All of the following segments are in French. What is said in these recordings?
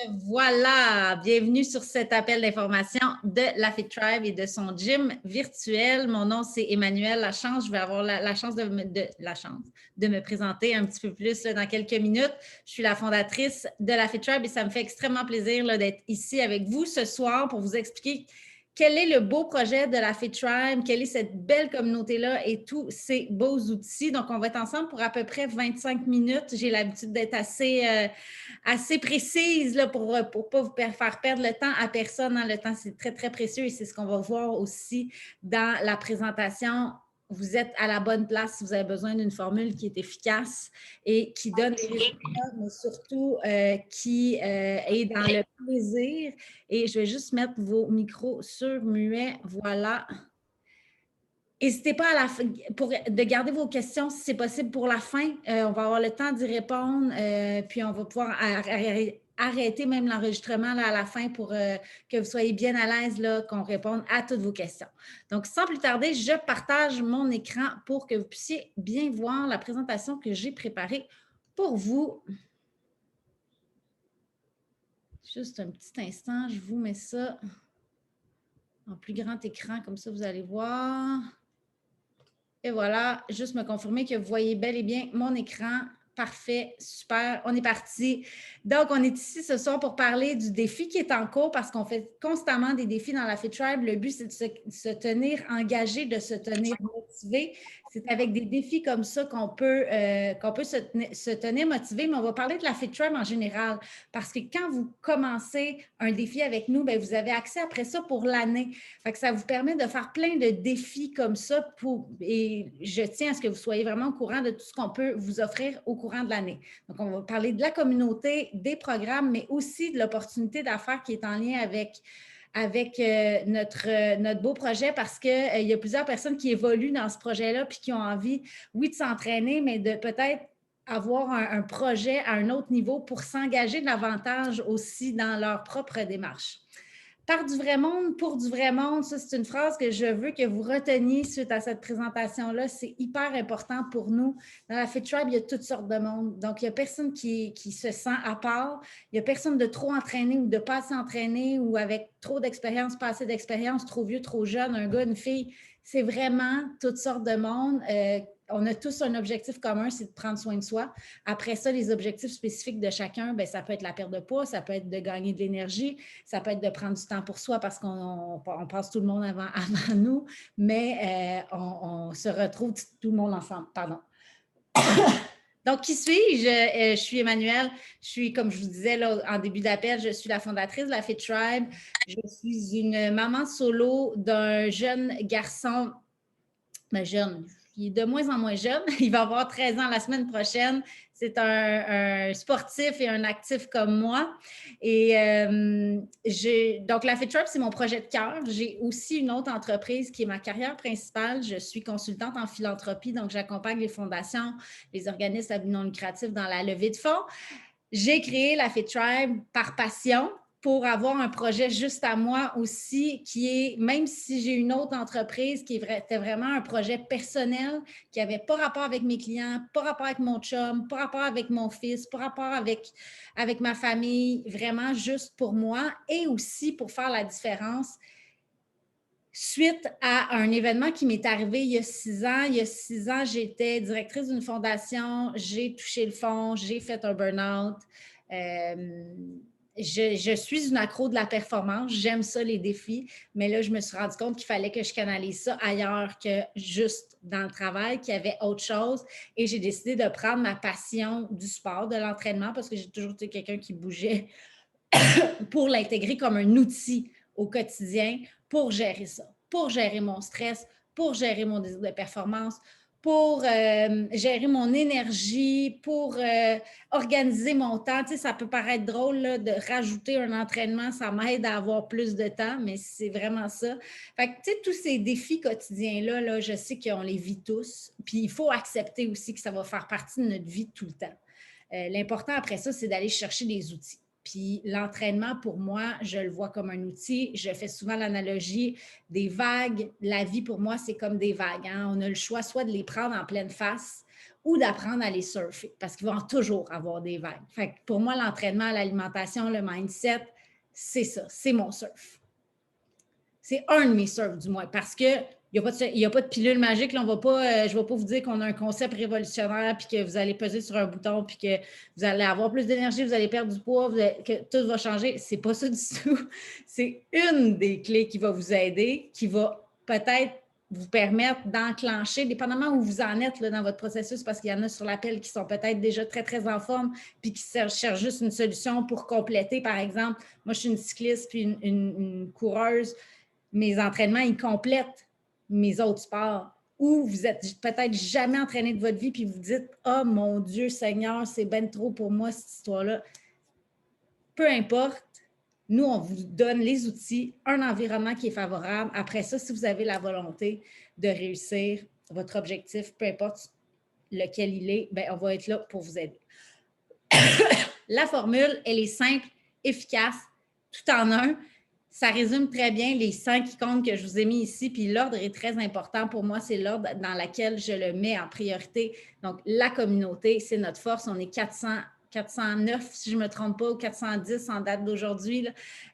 Voilà, bienvenue sur cet appel d'information de la Fit Tribe et de son gym virtuel. Mon nom, c'est Emmanuel Lachance. Je vais avoir la chance de me présenter un petit peu plus là, dans quelques minutes. Je suis la fondatrice de la Fit Tribe et ça me fait extrêmement plaisir d'être ici avec vous ce soir pour vous expliquer quel est le beau projet de la Fit Tribe, quelle est cette belle communauté-là et tous ces beaux outils. Donc, on va être ensemble pour à peu près 25 minutes. J'ai l'habitude d'être assez précise là, pour ne pas vous faire perdre le temps à personne. Hein. Le temps, c'est très, très précieux et c'est ce qu'on va voir aussi dans la présentation. Vous êtes à la bonne place si vous avez besoin d'une formule qui est efficace et qui donne des résultats, mais surtout qui est dans le plaisir. Et je vais juste mettre vos micros sur muet. Voilà. N'hésitez pas de garder vos questions si c'est possible pour la fin. On va avoir le temps d'y répondre, puis on va pouvoir arrêter même l'enregistrement à la fin pour que vous soyez bien à l'aise, qu'on réponde à toutes vos questions. Donc, sans plus tarder, je partage mon écran pour que vous puissiez bien voir la présentation que j'ai préparée pour vous. Juste un petit instant, je vous mets ça en plus grand écran, comme ça vous allez voir. Et voilà, juste me confirmer que vous voyez bel et bien mon écran. Parfait, super, on est parti. Donc, on est ici ce soir pour parler du défi qui est en cours parce qu'on fait constamment des défis dans la Fit Tribe. Le but, c'est de se tenir engagé, de se tenir motivé. C'est avec des défis comme ça qu'on peut se tenir motivé, mais on va parler de la Fit Tribe en général parce que quand vous commencez un défi avec nous, bien, vous avez accès après ça pour l'année. Fait que ça vous permet de faire plein de défis comme ça et je tiens à ce que vous soyez vraiment au courant de tout ce qu'on peut vous offrir au courant de l'année. Donc, on va parler de la communauté, des programmes, mais aussi de l'opportunité d'affaires qui est en lien avec notre beau projet parce qu'il y a plusieurs personnes qui évoluent dans ce projet-là puis qui ont envie, oui, de s'entraîner, mais de peut-être avoir un projet à un autre niveau pour s'engager davantage aussi dans leur propre démarche. Par du vrai monde, pour du vrai monde, ça, c'est une phrase que je veux que vous reteniez suite à cette présentation-là. C'est hyper important pour nous. Dans la Fit Tribe, il y a toutes sortes de monde. Donc, il n'y a personne qui se sent à part. Il n'y a personne de trop entraîné ou de pas assez entraîné ou avec trop d'expérience, pas assez d'expérience, trop vieux, trop jeune, un gars, une fille. C'est vraiment toutes sortes de monde. On a tous un objectif commun, c'est de prendre soin de soi. Après ça, les objectifs spécifiques de chacun, bien, ça peut être la perte de poids, ça peut être de gagner de l'énergie, ça peut être de prendre du temps pour soi parce qu'on passe tout le monde avant nous, mais on se retrouve tout le monde ensemble. Pardon. Donc, qui suis-je? Je suis Emmanuel. Je suis, comme je vous disais là, en début d'appel, je suis la fondatrice de la Fit Tribe. Je suis une maman solo d'un jeune garçon, jeune, il est de moins en moins jeune. Il va avoir 13 ans la semaine prochaine. C'est un sportif et un actif comme moi. Et donc, la Fit Tribe, c'est mon projet de cœur. J'ai aussi une autre entreprise qui est ma carrière principale. Je suis consultante en philanthropie, donc j'accompagne les fondations, les organismes à but non lucratif dans la levée de fonds. J'ai créé la Fit Tribe par passion pour avoir un projet juste à moi aussi, qui est, même si j'ai une autre entreprise qui était vraiment un projet personnel, qui n'avait pas rapport avec mes clients, pas rapport avec mon chum, pas rapport avec mon fils, pas rapport avec ma famille, vraiment juste pour moi et aussi pour faire la différence. Suite à un événement qui m'est arrivé il y a 6 ans. Il y a 6 ans, j'étais directrice d'une fondation, j'ai touché le fond, j'ai fait un burn-out. Je suis une accro de la performance, j'aime ça, les défis, mais là, je me suis rendu compte qu'il fallait que je canalise ça ailleurs que juste dans le travail, qu'il y avait autre chose. Et j'ai décidé de prendre ma passion du sport, de l'entraînement, parce que j'ai toujours été quelqu'un qui bougeait pour l'intégrer comme un outil au quotidien pour gérer ça, pour gérer mon stress, pour gérer mon désir de performance, pour gérer mon énergie, pour organiser mon temps. Tu sais, ça peut paraître drôle là, de rajouter un entraînement, ça m'aide à avoir plus de temps, mais c'est vraiment ça. Fait que, tu sais, tous ces défis quotidiens-là, là, je sais qu'on les vit tous, puis il faut accepter aussi que ça va faire partie de notre vie tout le temps. L'important après ça, c'est d'aller chercher des outils. Puis l'entraînement, pour moi, je le vois comme un outil. Je fais souvent l'analogie des vagues. La vie, pour moi, c'est comme des vagues. Hein? On a le choix soit de les prendre en pleine face ou d'apprendre à les surfer parce qu'ils vont toujours avoir des vagues. Fait que pour moi, l'entraînement, l'alimentation, le mindset, c'est ça, c'est mon surf. C'est un de mes surfs, du moins, parce que il n'y a pas de pilule magique. Là, je ne vais pas vous dire qu'on a un concept révolutionnaire puis que vous allez peser sur un bouton puis que vous allez avoir plus d'énergie, vous allez perdre du poids, que tout va changer. Ce n'est pas ça du tout. C'est une des clés qui va vous aider, qui va peut-être vous permettre d'enclencher, dépendamment où vous en êtes là, dans votre processus, parce qu'il y en a sur l'appel qui sont peut-être déjà très, très en forme puis qui cherchent juste une solution pour compléter. Par exemple, moi, je suis une cycliste puis une coureuse. Mes entraînements, ils complètent mes autres sports. Ou vous êtes peut-être jamais entraîné de votre vie puis vous dites « Oh mon Dieu Seigneur, c'est ben trop pour moi cette histoire-là. » Peu importe, nous, on vous donne les outils, un environnement qui est favorable. Après ça, si vous avez la volonté de réussir votre objectif, peu importe lequel il est, bien, on va être là pour vous aider. La formule, elle est simple, efficace, tout en un. Ça résume très bien les 5 icônes que je vous ai mis ici, puis l'ordre est très important pour moi, c'est l'ordre dans lequel je le mets en priorité. Donc, la communauté, c'est notre force. On est 409, si je ne me trompe pas, ou 410 en date d'aujourd'hui,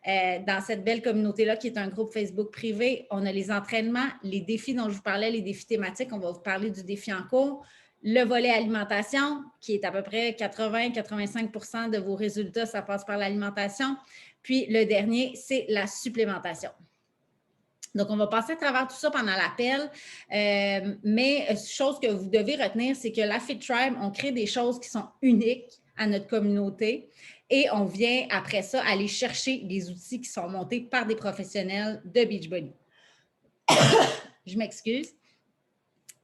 dans cette belle communauté-là qui est un groupe Facebook privé. On a les entraînements, les défis dont je vous parlais, les défis thématiques. On va vous parler du défi en cours. Le volet alimentation, qui est à peu près 80-85% de vos résultats, ça passe par l'alimentation. Puis, le dernier, c'est la supplémentation. Donc, on va passer à travers tout ça pendant l'appel, mais chose que vous devez retenir, c'est que la Fit Tribe, on crée des choses qui sont uniques à notre communauté et on vient, après ça, aller chercher des outils qui sont montés par des professionnels de Beachbody. Je m'excuse.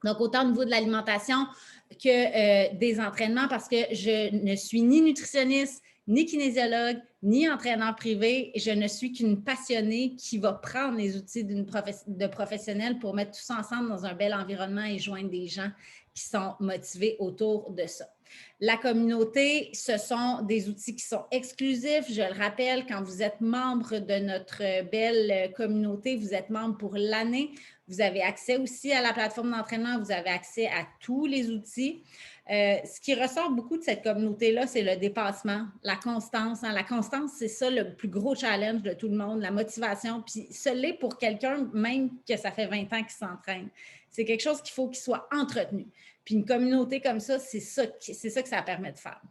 Donc, autant au niveau de l'alimentation que des entraînements, parce que je ne suis ni nutritionniste, ni kinésiologue, ni entraîneur privé. Je ne suis qu'une passionnée qui va prendre les outils de professionnels pour mettre tout ça ensemble dans un bel environnement et joindre des gens qui sont motivés autour de ça. La communauté, ce sont des outils qui sont exclusifs. Je le rappelle, quand vous êtes membre de notre belle communauté, vous êtes membre pour l'année. Vous avez accès aussi à la plateforme d'entraînement. Vous avez accès à tous les outils. Ce qui ressort beaucoup de cette communauté-là, c'est le dépassement, la constance. La constance, c'est ça le plus gros challenge de tout le monde, la motivation. Puis, ce l'est pour quelqu'un, même que ça fait 20 ans qu'il s'entraîne. C'est quelque chose qu'il faut qu'il soit entretenu. Puis, une communauté comme ça, c'est ça que ça permet de faire.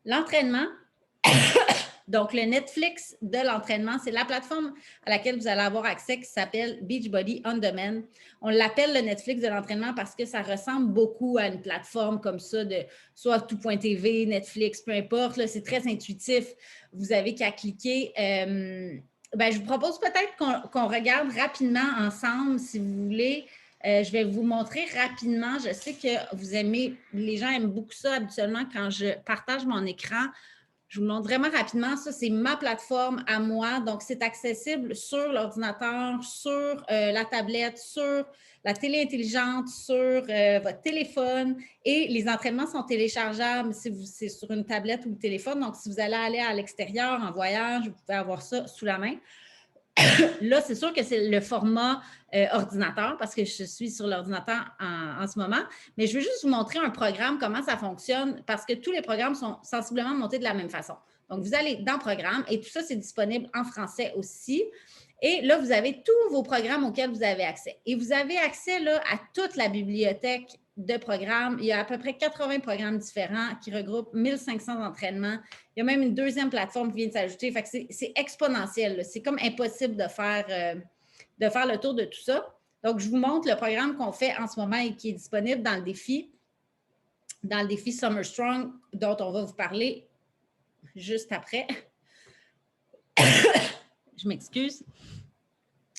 L'entraînement. Donc, le Netflix de l'entraînement, c'est la plateforme à laquelle vous allez avoir accès qui s'appelle Beachbody On Demand. On l'appelle le Netflix de l'entraînement parce que ça ressemble beaucoup à une plateforme comme ça, de soit tout.tv, Netflix, peu importe. C'est très intuitif. Vous avez qu'à cliquer. Je vous propose peut-être qu'on regarde rapidement ensemble, si vous voulez. Je vais vous montrer rapidement. Je sais que vous aimez, les gens aiment beaucoup ça habituellement quand je partage mon écran. Je vous montre vraiment rapidement. Ça, c'est ma plateforme à moi. Donc, c'est accessible sur l'ordinateur, sur la tablette, sur la télé intelligente, sur votre téléphone. Et les entraînements sont téléchargeables si c'est sur une tablette ou le téléphone. Donc, si vous allez aller à l'extérieur en voyage, vous pouvez avoir ça sous la main. Là, c'est sûr que c'est le format ordinateur parce que je suis sur l'ordinateur en ce moment, mais je veux juste vous montrer un programme, comment ça fonctionne, parce que tous les programmes sont sensiblement montés de la même façon. Donc, vous allez dans Programme et tout ça, c'est disponible en français aussi. Et là, vous avez tous vos programmes auxquels vous avez accès. Et vous avez accès là, à toute la bibliothèque de programmes. Il y a à peu près 80 programmes différents qui regroupent 1500 entraînements. Il y a même une deuxième plateforme qui vient de s'ajouter. Fait que c'est exponentiel. C'est comme impossible de faire le tour de tout ça. Donc, je vous montre le programme qu'on fait en ce moment et qui est disponible dans le défi Summer Strong, dont on va vous parler juste après. Je m'excuse.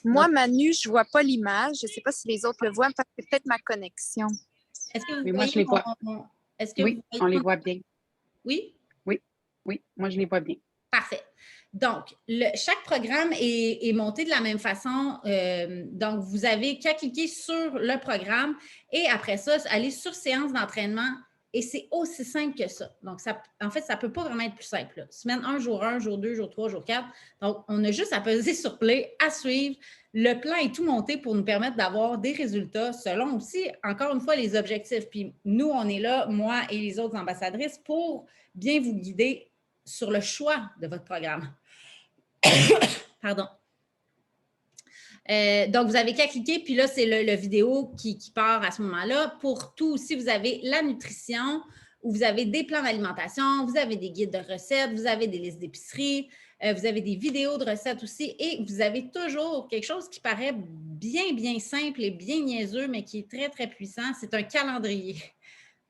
Moi, Manu, je ne vois pas l'image. Je ne sais pas si les autres le voient, parce que c'est peut-être ma connexion. Est-ce que vous oui, moi, je les vois. Oui, on les voit bien. Oui? Oui, moi, je les vois bien. Parfait. Donc, chaque programme est monté de la même façon. Donc, vous avez qu'à cliquer sur le programme et après ça, aller sur séance d'entraînement Et c'est aussi simple que ça. Donc, en fait, ça ne peut pas vraiment être plus simple. Là. Semaine 1, jour 1, jour 2, jour 3, jour 4. Donc, on a juste à peser sur play, à suivre. Le plan est tout monté pour nous permettre d'avoir des résultats selon aussi, encore une fois, les objectifs. Puis nous, on est là, moi et les autres ambassadrices, pour bien vous guider sur le choix de votre programme. Pardon. Donc, vous n'avez qu'à cliquer, puis là, c'est le vidéo qui part à ce moment-là. Pour tout aussi, vous avez la nutrition, où vous avez des plans d'alimentation, vous avez des guides de recettes, vous avez des listes d'épicerie, vous avez des vidéos de recettes aussi, et vous avez toujours quelque chose qui paraît bien, bien simple et bien niaiseux, mais qui est très, très puissant. C'est un calendrier.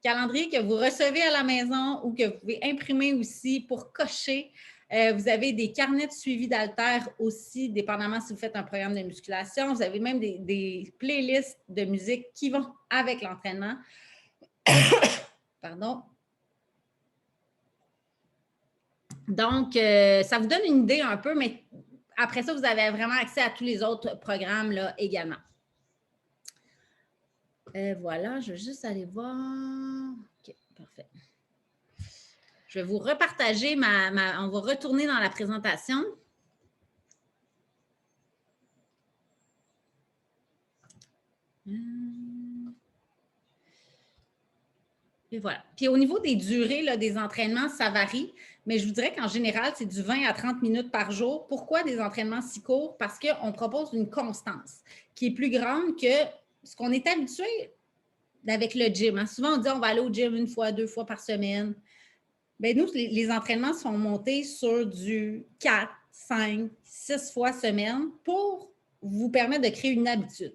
Calendrier que vous recevez à la maison ou que vous pouvez imprimer aussi pour cocher. Vous avez des carnets de suivi d'haltères aussi, dépendamment si vous faites un programme de musculation. Vous avez même des playlists de musique qui vont avec l'entraînement. Pardon. Donc, ça vous donne une idée un peu, mais après ça, vous avez vraiment accès à tous les autres programmes là, également. Voilà, je vais juste aller voir. OK, parfait. Je vais vous repartager on va retourner dans la présentation. Et voilà. Puis au niveau des durées là, des entraînements, ça varie, mais je vous dirais qu'en général, c'est du 20 à 30 minutes par jour. Pourquoi des entraînements si courts? Parce qu'on propose une constance qui est plus grande que ce qu'on est habitué avec le gym. Hein. Souvent, on dit on va aller au gym 1 fois, 2 fois par semaine. Bien, nous, les entraînements sont montés sur du 4, 5, 6 fois semaine pour vous permettre de créer une habitude.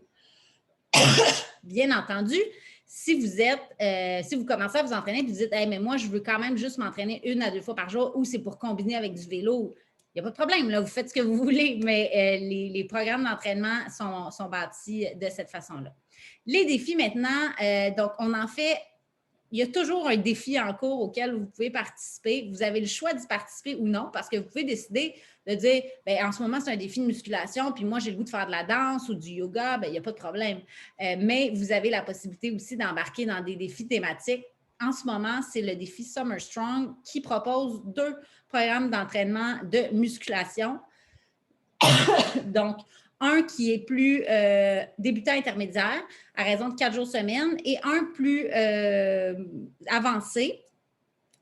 Bien entendu, si vous commencez à vous entraîner et vous dites hey, mais moi, je veux quand même juste m'entraîner 1 à 2 fois par jour ou c'est pour combiner avec du vélo, il n'y a pas de problème, là, vous faites ce que vous voulez, mais les programmes d'entraînement sont bâtis de cette façon-là. Les défis maintenant, donc on en fait. Il y a toujours un défi en cours auquel vous pouvez participer. Vous avez le choix d'y participer ou non parce que vous pouvez décider de dire bien, en ce moment, c'est un défi de musculation, puis moi, j'ai le goût de faire de la danse ou du yoga, bien, il n'y a pas de problème. Mais vous avez la possibilité aussi d'embarquer dans des défis thématiques. En ce moment, c'est le défi Summer Strong qui propose 2 programmes d'entraînement de musculation. Donc, un qui est plus débutant intermédiaire à raison de 4 jours semaine et un plus avancé.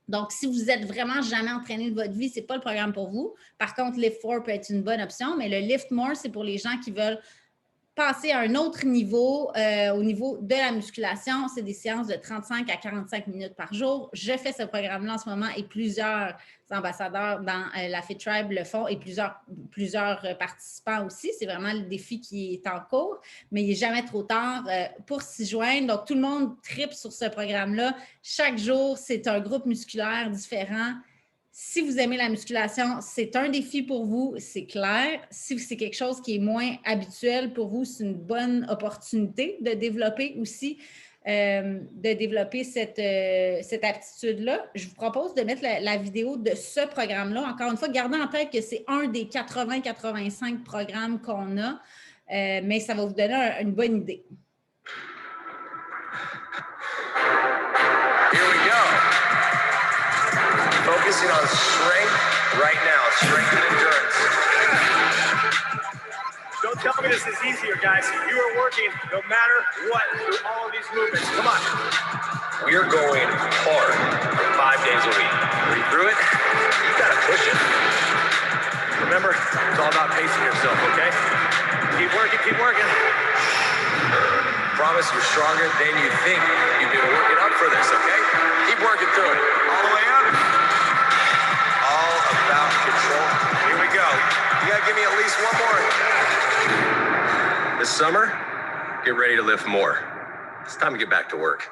Donc, si vous n'êtes vraiment jamais entraîné de votre vie, ce n'est pas le programme pour vous. Par contre, Lift 4 peut être une bonne option, mais le Lift More, c'est pour les gens qui veulent passer à un autre niveau, au niveau de la musculation. C'est des séances de 35 à 45 minutes par jour. Je fais ce programme-là en ce moment et plusieurs ambassadeurs dans la Fit Tribe le font et plusieurs participants aussi. C'est vraiment le défi qui est en cours, mais il n'est jamais trop tard pour s'y joindre. Donc, tout le monde tripe sur ce programme-là. Chaque jour, c'est un groupe musculaire différent. Si vous aimez la musculation, c'est un défi pour vous, c'est clair. Si c'est quelque chose qui est moins habituel pour vous, c'est une bonne opportunité de développer aussi, cette aptitude-là. Je vous propose de mettre la vidéo de ce programme-là. Encore une fois, gardez en tête que c'est un des 80-85 programmes qu'on a, mais ça va vous donner une bonne idée. Here we go. Focusing on strength right now, strength and endurance. Don't tell me this is easier, guys. You are working no matter what through all of these movements. Come on. We are going hard 5 days a week. Are you through it? You gotta push it. Remember, it's all about pacing yourself, okay? Keep working, keep working. Promise you're stronger than you think. You've been working up for this, okay? Keep working through it. All the way up. All about control. Here we go. You gotta give me at least one more. This summer, get ready to lift more. It's time to get back to work.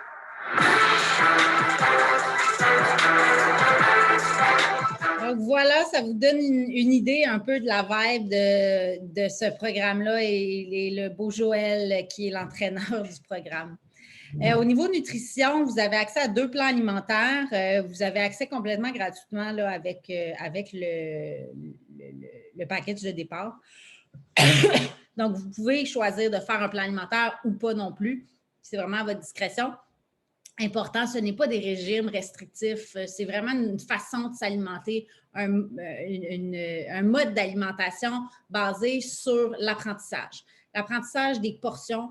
Donc voilà, ça vous donne une idée un peu de la vibe de ce programme-là et le beau Joël qui est l'entraîneur du programme. Au niveau nutrition, vous avez accès à 2 plans alimentaires. Vous avez accès complètement gratuitement là, avec le package de départ. Donc, vous pouvez choisir de faire un plan alimentaire ou pas non plus. C'est vraiment à votre discrétion. important, ce n'est pas des régimes restrictifs, c'est vraiment une façon de s'alimenter, un mode d'alimentation basé sur l'apprentissage. L'apprentissage des portions,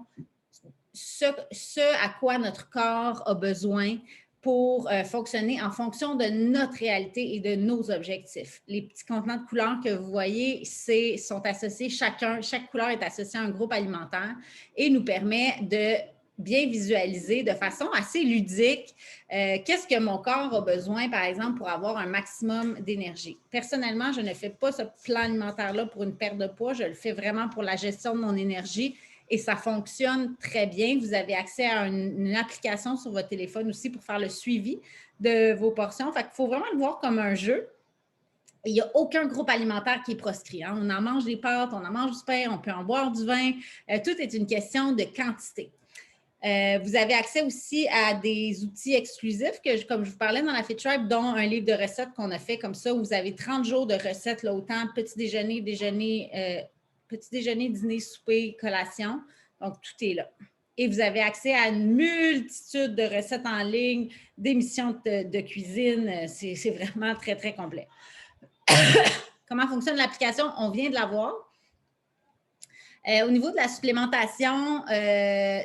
ce à quoi notre corps a besoin pour fonctionner en fonction de notre réalité et de nos objectifs. Les petits contenants de couleurs que vous voyez sont associés, chaque couleur est associée à un groupe alimentaire et nous permet de bien visualiser de façon assez ludique qu'est-ce que mon corps a besoin, par exemple, pour avoir un maximum d'énergie. Personnellement, je ne fais pas ce plan alimentaire-là pour une perte de poids, je le fais vraiment pour la gestion de mon énergie et ça fonctionne très bien. Vous avez accès à une application sur votre téléphone aussi pour faire le suivi de vos portions. Fait qu'il faut vraiment le voir comme un jeu. Il n'y a aucun groupe alimentaire qui est proscrit. Hein. On en mange des pâtes, on en mange du pain, on peut en boire du vin. Tout est une question de quantité. Vous avez accès aussi à des outils exclusifs, comme je vous parlais dans la Fit Tribe, dont un livre de recettes qu'on a fait comme ça, où vous avez 30 jours de recettes, là, autant petit déjeuner, dîner, souper, collation. Donc, tout est là. Et vous avez accès à une multitude de recettes en ligne, d'émissions de cuisine. C'est vraiment très, très complet. Comment fonctionne l'application? On vient de la voir. Au niveau de la supplémentation,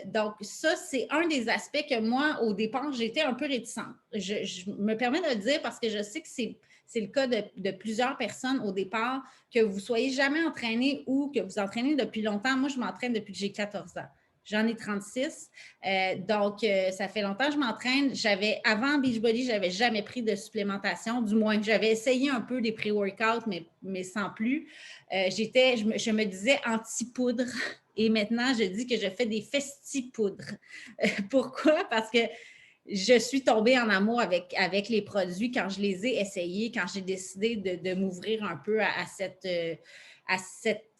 donc ça, c'est un des aspects que moi, au départ, j'étais un peu réticente. Je me permets de le dire parce que je sais que c'est le cas de plusieurs personnes au départ, que vous ne soyez jamais entraîné ou que vous entraînez depuis longtemps. Moi, je m'entraîne depuis que j'ai 14 ans. J'en ai 36. Donc, ça fait longtemps que je m'entraîne. Avant Beachbody, je n'avais jamais pris de supplémentation. Du moins, j'avais essayé un peu des pré-workouts, mais sans plus. Je me disais anti-poudre et maintenant, je dis que je fais des festi-poudres. Pourquoi? Parce que je suis tombée en amour avec les produits quand je les ai essayés, quand j'ai décidé de m'ouvrir un peu à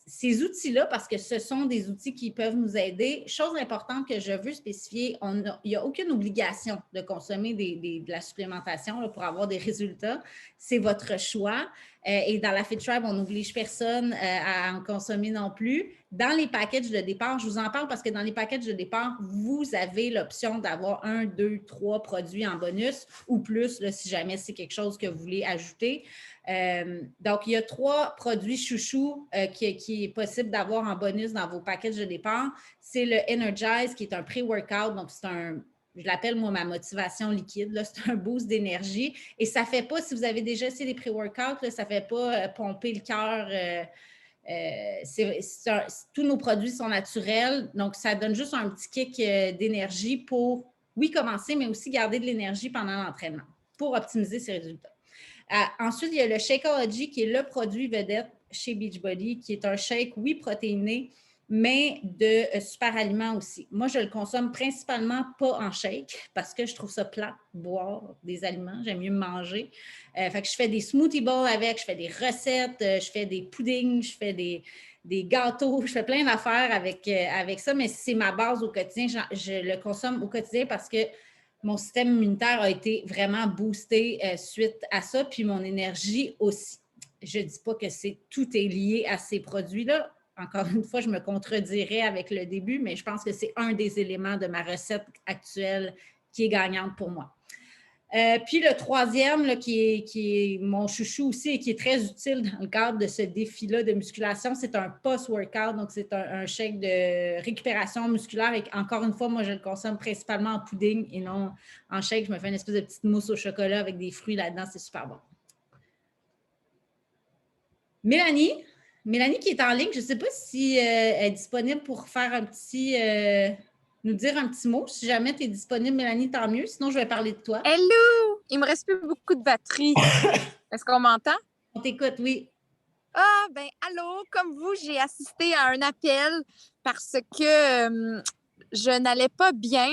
ces outils-là, parce que ce sont des outils qui peuvent nous aider. Chose importante que je veux spécifier, il n'y a aucune obligation de consommer de la supplémentation là, pour avoir des résultats. C'est votre choix. Et dans la Fit Tribe, on n'oblige personne à en consommer non plus. Dans les packages de départ, je vous en parle parce que dans les packages de départ, vous avez l'option d'avoir 1, 2, 3 produits en bonus ou plus, là, si jamais c'est quelque chose que vous voulez ajouter. Donc, il y a 3 produits chouchous qui est possible d'avoir en bonus dans vos packages de départ. C'est le Energize, qui est un pré-workout. Donc, je l'appelle, moi, ma motivation liquide. C'est un boost d'énergie. Et ça ne fait pas, si vous avez déjà essayé des pré-workouts, ça ne fait pas pomper le cœur. Tous nos produits sont naturels. Donc, ça donne juste un petit kick d'énergie pour, oui, commencer, mais aussi garder de l'énergie pendant l'entraînement pour optimiser ses résultats. Ensuite, il y a le Shakeology, qui est le produit vedette chez Beachbody, qui est un shake, oui, protéiné, mais de super aliments aussi. Moi, je le consomme principalement pas en shake parce que je trouve ça plat, boire des aliments. J'aime mieux manger. Fait que je fais des smoothie bowls avec, je fais des recettes, je fais des puddings, je fais des gâteaux, je fais plein d'affaires avec ça, mais c'est ma base au quotidien. Je le consomme au quotidien parce que mon système immunitaire a été vraiment boosté suite à ça, puis mon énergie aussi. Je ne dis pas que tout est lié à ces produits-là. Encore une fois, je me contredirais avec le début, mais je pense que c'est un des éléments de ma recette actuelle qui est gagnante pour moi. Puis le troisième, là, qui est mon chouchou aussi et qui est très utile dans le cadre de ce défi-là de musculation, c'est un post-workout. Donc, c'est un shake de récupération musculaire. Et encore une fois, moi, je le consomme principalement en pudding et non en shake. Je me fais une espèce de petite mousse au chocolat avec des fruits là-dedans. C'est super bon. Mélanie qui est en ligne, je ne sais pas si elle est disponible pour faire nous dire un petit mot. Si jamais tu es disponible, Mélanie, tant mieux. Sinon, je vais parler de toi. Hello! Il me reste plus beaucoup de batterie. Est-ce qu'on m'entend? On t'écoute, oui. Ah, ben allô! Comme vous, j'ai assisté à un appel parce que je n'allais pas bien.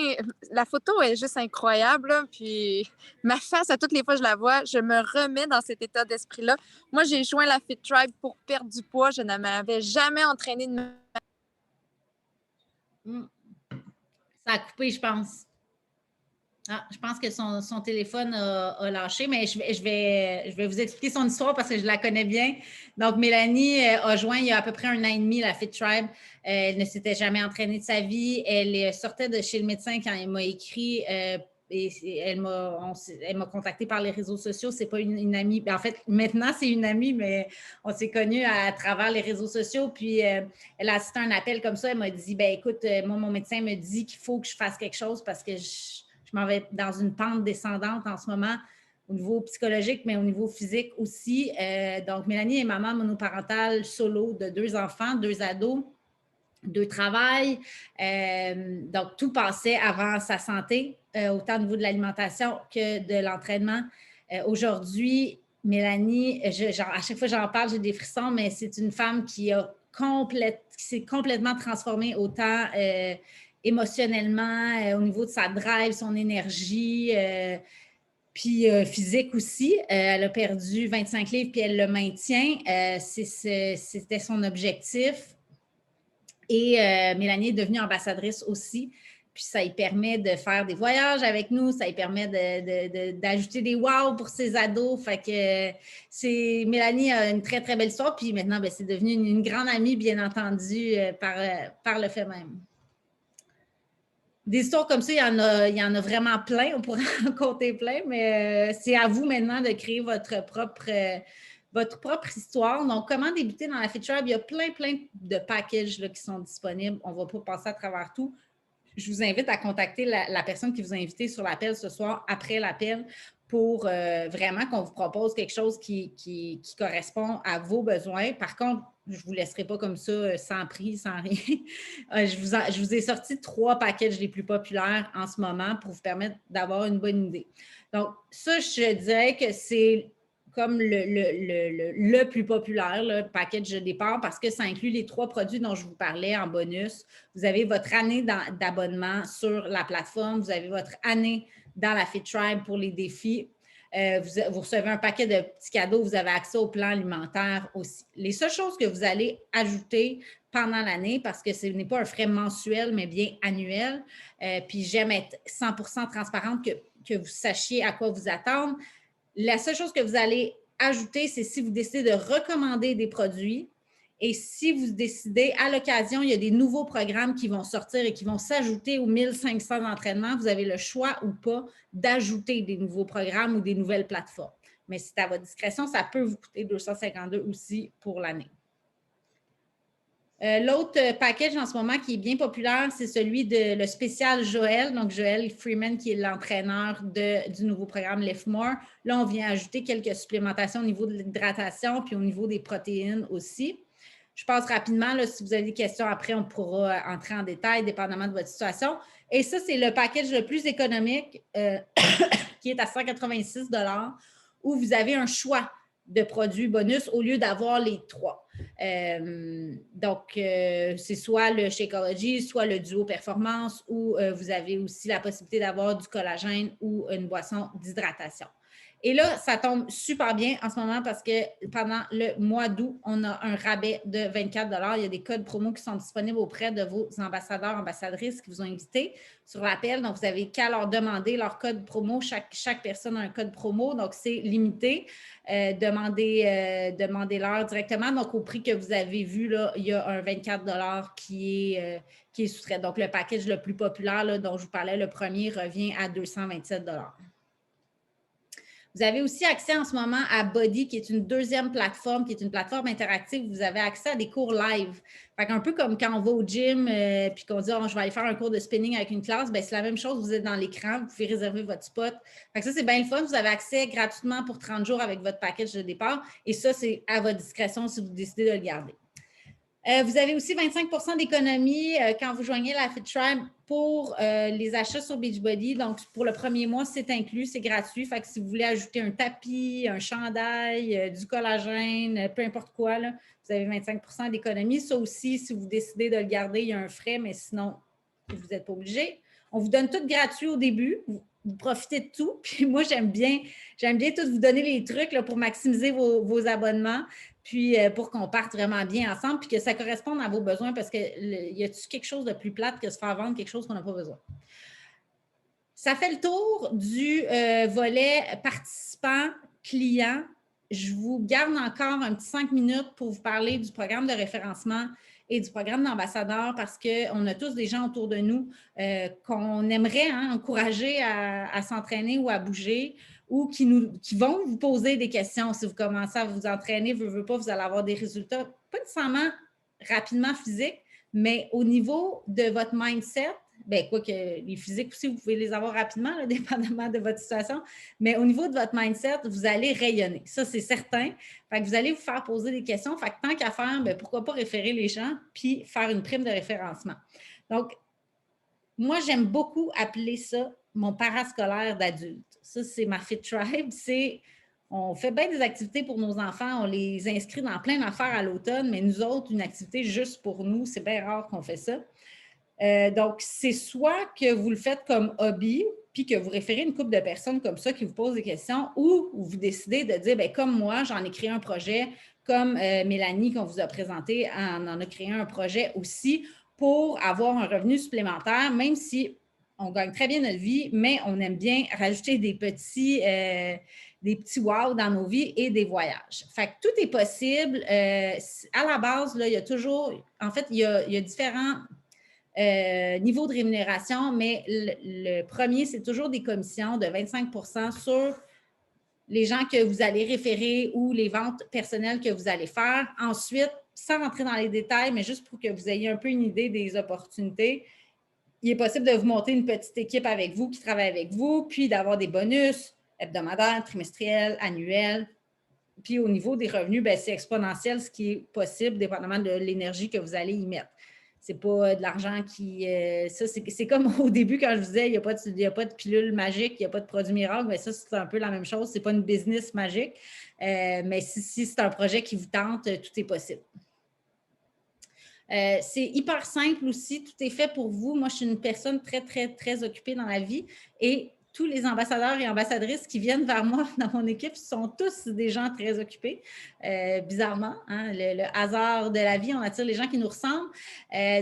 La photo est juste incroyable. Là, puis ma face, à toutes les fois que je la vois, je me remets dans cet état d'esprit-là. Moi, j'ai joint la Fit Tribe pour perdre du poids. Je ne m'avais jamais entraînée de Ça a coupé, je pense. Ah, je pense que son téléphone a lâché, mais je vais vous expliquer son histoire parce que je la connais bien. Donc, Mélanie a joint il y a à peu près 1 an et demi la Fit Tribe. Elle ne s'était jamais entraînée de sa vie. Elle sortait de chez le médecin quand elle m'a écrit elle m'a contactée par les réseaux sociaux. C'est pas une amie. En fait, maintenant, c'est une amie, mais on s'est connus à travers les réseaux sociaux. Puis, elle a assisté à un appel comme ça. Elle m'a dit, ben écoute, moi, mon médecin me dit qu'il faut que je fasse quelque chose parce que je m'en vais dans une pente descendante en ce moment au niveau psychologique, mais au niveau physique aussi. Donc, Mélanie est maman monoparentale solo de 2 enfants, 2 ados. 2 travails. Donc, tout passait avant sa santé, autant au niveau de l'alimentation que de l'entraînement. Aujourd'hui, Mélanie, à chaque fois que j'en parle, j'ai des frissons, mais c'est une femme qui s'est complètement transformée, autant émotionnellement, au niveau de sa drive, son énergie, puis physique aussi. Elle a perdu 25 livres, puis elle le maintient. C'était son objectif. Et Mélanie est devenue ambassadrice aussi. Puis ça lui permet de faire des voyages avec nous, ça lui permet d'ajouter des wow pour ses ados. Fait que Mélanie a une très, très belle histoire. Puis maintenant, ben, c'est devenu une grande amie, bien entendu, par le fait même. Des histoires comme ça, il y en a vraiment plein. On pourrait en compter plein, mais c'est à vous maintenant de créer votre propre histoire. Donc, comment débuter dans la Fit Tribe? Il y a plein de packages là, qui sont disponibles. On ne va pas passer à travers tout. Je vous invite à contacter la personne qui vous a invité sur l'appel ce soir, après l'appel, pour vraiment qu'on vous propose quelque chose qui correspond à vos besoins. Par contre, je ne vous laisserai pas comme ça, sans prix, sans rien. Je vous ai sorti 3 packages les plus populaires en ce moment pour vous permettre d'avoir une bonne idée. Donc, ça, je dirais que c'est comme le plus populaire, le package de départ, parce que ça inclut les 3 produits dont je vous parlais en bonus. Vous avez votre année d'abonnement sur la plateforme, vous avez votre année dans la Fit Tribe pour les défis. Vous recevez un paquet de petits cadeaux, vous avez accès au plan alimentaire aussi. Les seules choses que vous allez ajouter pendant l'année, parce que ce n'est pas un frais mensuel, mais bien annuel, puis j'aime être 100% transparente que vous sachiez à quoi vous attendre. La seule chose que vous allez ajouter, c'est si vous décidez de recommander des produits et si vous décidez, à l'occasion, il y a des nouveaux programmes qui vont sortir et qui vont s'ajouter aux 1500 d'entraînement, vous avez le choix ou pas d'ajouter des nouveaux programmes ou des nouvelles plateformes. Mais c'est à votre discrétion, ça peut vous coûter 252 aussi pour l'année. L'autre package en ce moment qui est bien populaire, c'est celui de le spécial Joël. Donc, Joël Freeman, qui est l'entraîneur du nouveau programme Lift More. Là, on vient ajouter quelques supplémentations au niveau de l'hydratation puis au niveau des protéines aussi. Je passe rapidement. Là, si vous avez des questions après, on pourra entrer en détail dépendamment de votre situation. Et ça, c'est le package le plus économique qui est à 186 $, où vous avez un choix de produits bonus au lieu d'avoir les 3. Donc, c'est soit le Shakeology, soit le Duo Performance, ou vous avez aussi la possibilité d'avoir du collagène ou une boisson d'hydratation. Et là, ça tombe super bien en ce moment parce que pendant le mois d'août, on a un rabais de 24 $. Il y a des codes promo qui sont disponibles auprès de vos ambassadeurs, ambassadrices qui vous ont invités sur l'appel. Donc, vous n'avez qu'à leur demander leur code promo. Chaque personne a un code promo, donc c'est limité. Demandez-leur directement. Donc, au prix que vous avez vu, là, il y a un 24 $ qui est soustrait. Donc, le package le plus populaire là, dont je vous parlais, le premier, revient à 227 $. Vous avez aussi accès en ce moment à Body, qui est une deuxième plateforme, qui est une plateforme interactive. Vous avez accès à des cours live. Fait qu'un peu comme quand on va au gym puis qu'on dit oh, je vais aller faire un cours de spinning avec une classe, bien, c'est la même chose. Vous êtes dans l'écran, vous pouvez réserver votre spot. Fait que ça, c'est bien le fun. Vous avez accès gratuitement pour 30 jours avec votre package de départ. Et ça, c'est à votre discrétion si vous décidez de le garder. Vous avez aussi 25 % d'économie quand vous joignez la Fit Tribe pour les achats sur Beachbody. Donc, pour le premier mois, c'est inclus, c'est gratuit. Fait que si vous voulez ajouter un tapis, un chandail, du collagène, peu importe quoi, là, vous avez 25 % d'économie. Ça aussi, si vous décidez de le garder, il y a un frais, mais sinon, vous n'êtes pas obligé. On vous donne tout gratuit au début. Vous profitez de tout. Puis moi, j'aime bien tout vous donner les trucs là, pour maximiser vos abonnements. Puis pour qu'on parte vraiment bien ensemble, puis que ça corresponde à vos besoins, parce qu'il y a-t-il quelque chose de plus plate que se faire vendre quelque chose qu'on n'a pas besoin? Ça fait le tour du volet participant-client. Je vous garde encore un petit 5 minutes pour vous parler du programme de référencement et du programme d'ambassadeur parce qu'on a tous des gens autour de nous qu'on aimerait encourager à s'entraîner ou à bouger ou qui vont vous poser des questions. Si vous commencez à vous entraîner, veux pas, vous allez avoir des résultats, pas nécessairement rapidement physiques, mais au niveau de votre mindset, bien, quoique les physiques aussi, vous pouvez les avoir rapidement, là, dépendamment de votre situation, mais au niveau de votre mindset, vous allez rayonner. Ça, c'est certain. Fait que vous allez vous faire poser des questions. Fait que tant qu'à faire, bien, pourquoi pas référer les gens puis faire une prime de référencement. Donc, moi, j'aime beaucoup appeler ça mon parascolaire d'adulte. Ça, c'est ma Fit Tribe. On fait bien des activités pour nos enfants, on les inscrit dans plein d'affaires à l'automne, mais nous autres, une activité juste pour nous, c'est bien rare qu'on fait ça. Donc, c'est soit que vous le faites comme hobby, puis que vous référez une couple de personnes comme ça qui vous posent des questions, ou vous décidez de dire, bien, comme moi, j'en ai créé un projet, comme Mélanie qu'on vous a présenté, on en a créé un projet aussi pour avoir un revenu supplémentaire, même si on gagne très bien notre vie, mais on aime bien rajouter des petits wow dans nos vies et des voyages. Fait que tout est possible. À la base, là, il y a toujours, en fait, il y a différents niveau de rémunération, mais le premier, c'est toujours des commissions de 25 sur les gens que vous allez référer ou les ventes personnelles que vous allez faire. Ensuite, sans rentrer dans les détails, mais juste pour que vous ayez un peu une idée des opportunités, il est possible de vous monter une petite équipe avec vous qui travaille avec vous, puis d'avoir des bonus hebdomadaires, trimestriels, annuels. Puis au niveau des revenus, bien, c'est exponentiel ce qui est possible, dépendamment de l'énergie que vous allez y mettre. C'est pas de l'argent qui... ça, c'est comme au début quand je vous disais, il n'y a pas de pilule magique, il n'y a pas de produit miracle, mais ça, c'est un peu la même chose. Ce n'est pas une business magique, mais si c'est un projet qui vous tente, tout est possible. C'est hyper simple aussi, tout est fait pour vous. Moi, je suis une personne très, très, très occupée dans la vie et tous les ambassadeurs et ambassadrices qui viennent vers moi dans mon équipe sont tous des gens très occupés, bizarrement. Hein, le hasard de la vie, on attire les gens qui nous ressemblent.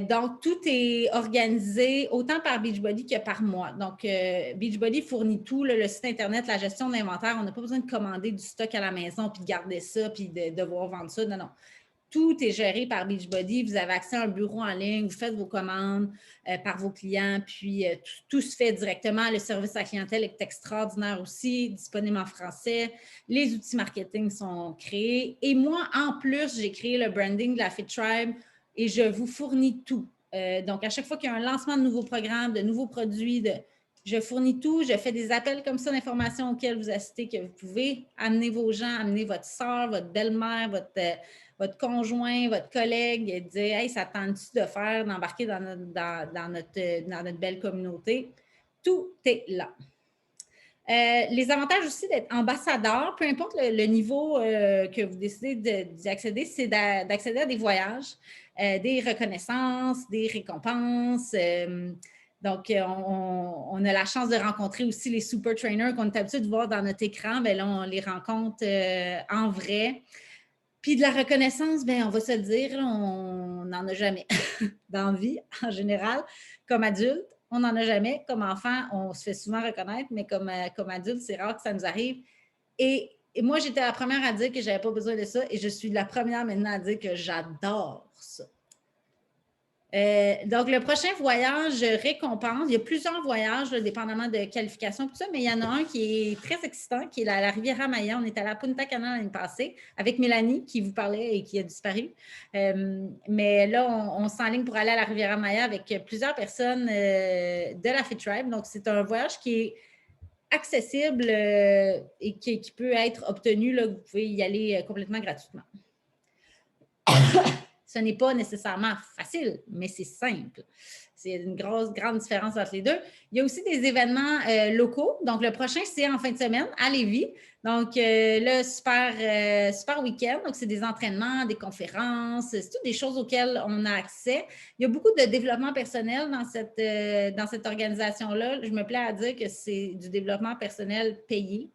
Donc, tout est organisé autant par Beachbody que par moi. Donc, Beachbody fournit tout, le site Internet, la gestion d'inventaire. On n'a pas besoin de commander du stock à la maison puis de garder ça puis de devoir vendre ça. Non, non. Tout est géré par Beachbody. Vous avez accès à un bureau en ligne, vous faites vos commandes par vos clients, puis tout se fait directement. Le service à la clientèle est extraordinaire aussi, disponible en français. Les outils marketing sont créés. Et moi, en plus, j'ai créé le branding de la Fit Tribe et je vous fournis tout. Donc, à chaque fois qu'il y a un lancement de nouveaux programmes, de nouveaux produits, je fournis tout. Je fais des appels comme ça d'informations auxquels vous assistez, que vous pouvez amener vos gens, amener votre soeur, votre belle-mère, votre conjoint, votre collègue, et dire « Hey, ça tente-tu de faire, d'embarquer dans notre belle communauté? » Tout est là. Les avantages aussi d'être ambassadeur, peu importe le niveau que vous décidez d'y accéder, c'est d'accéder à des voyages, des reconnaissances, des récompenses. Donc, on a la chance de rencontrer aussi les super trainers qu'on est habitué de voir dans notre écran. Bien là, on les rencontre en vrai. Puis de la reconnaissance, bien, on va se le dire, on n'en a jamais dans la vie, en général. Comme adulte, on n'en a jamais. Comme enfant, on se fait souvent reconnaître, mais comme adulte, c'est rare que ça nous arrive. Et moi, j'étais la première à dire que je n'avais pas besoin de ça et je suis la première maintenant à dire que j'adore ça. Donc, le prochain voyage récompense, il y a plusieurs voyages, là, dépendamment de qualification, tout ça, mais il y en a un qui est très excitant, qui est la Riviera Maya. On est allé à Punta Cana l'année passée avec Mélanie, qui vous parlait et qui a disparu. Mais là, on s'enligne pour aller à la Riviera Maya avec plusieurs personnes de la Fit Tribe. Donc, c'est un voyage qui est accessible et qui peut être obtenu. Là, vous pouvez y aller complètement gratuitement. Ce n'est pas nécessairement facile, mais c'est simple. C'est une grande différence entre les deux. Il y a aussi des événements locaux. Donc, le prochain, c'est en fin de semaine à Lévis. Donc, le super week-end. Donc, c'est des entraînements, des conférences, c'est toutes des choses auxquelles on a accès. Il y a beaucoup de développement personnel dans cette organisation-là. Je me plais à dire que c'est du développement personnel payé.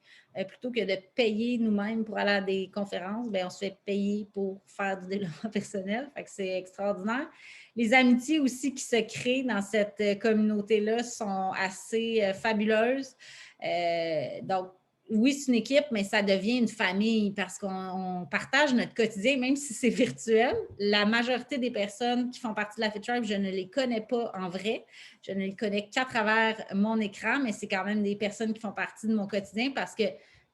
Plutôt que de payer nous-mêmes pour aller à des conférences, bien, on se fait payer pour faire du développement personnel. Fait que c'est extraordinaire. Les amitiés aussi qui se créent dans cette communauté-là sont assez fabuleuses. Donc, oui, c'est une équipe, mais ça devient une famille parce qu'on partage notre quotidien, même si c'est virtuel. La majorité des personnes qui font partie de la Fit Tribe, je ne les connais pas en vrai. Je ne les connais qu'à travers mon écran, mais c'est quand même des personnes qui font partie de mon quotidien parce que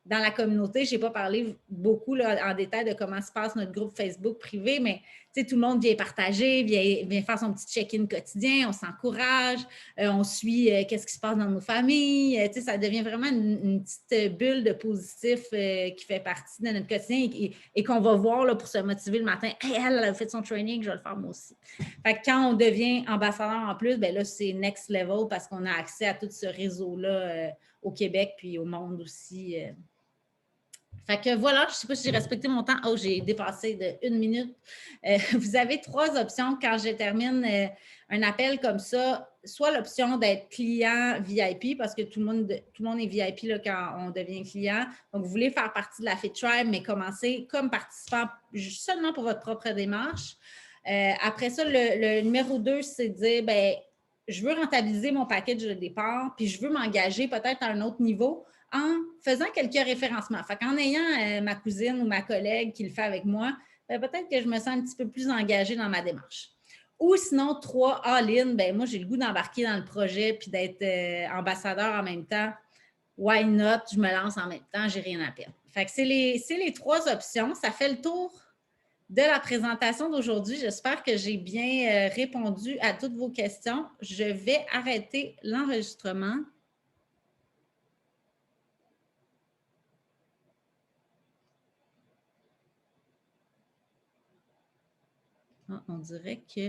dans la communauté, je n'ai pas parlé beaucoup là, en détail de comment se passe notre groupe Facebook privé, mais tout le monde vient partager, vient faire son petit check-in quotidien, on s'encourage, on suit qu'est-ce qui se passe dans nos familles. Ça devient vraiment une petite bulle de positif qui fait partie de notre quotidien et qu'on va voir là, pour se motiver le matin. Hey, elle a fait son training, je vais le faire moi aussi. Fait que quand on devient ambassadeur en plus, ben là, c'est next level parce qu'on a accès à tout ce réseau-là au Québec puis au monde aussi. Fait que voilà, je ne sais pas si j'ai respecté mon temps. Oh, j'ai dépassé de 1 minute. Vous avez 3 options quand je termine un appel comme ça. Soit l'option d'être client VIP, parce que tout le monde est VIP là, quand on devient client. Donc, vous voulez faire partie de la Fit Tribe, mais commencer comme participant seulement pour votre propre démarche. Après ça, le numéro 2, c'est de dire, ben, je veux rentabiliser mon package de départ, puis je veux m'engager peut-être à un autre niveau en faisant quelques référencements. Fait qu'en ayant ma cousine ou ma collègue qui le fait avec moi, ben peut-être que je me sens un petit peu plus engagée dans ma démarche. Ou sinon, 3 all-in, ben moi, j'ai le goût d'embarquer dans le projet puis d'être ambassadeur en même temps. Why not? Je me lance en même temps, j'ai rien à perdre. Fait que c'est les 3 options. Ça fait le tour de la présentation d'aujourd'hui. J'espère que j'ai bien répondu à toutes vos questions. Je vais arrêter l'enregistrement. Ah, on dirait que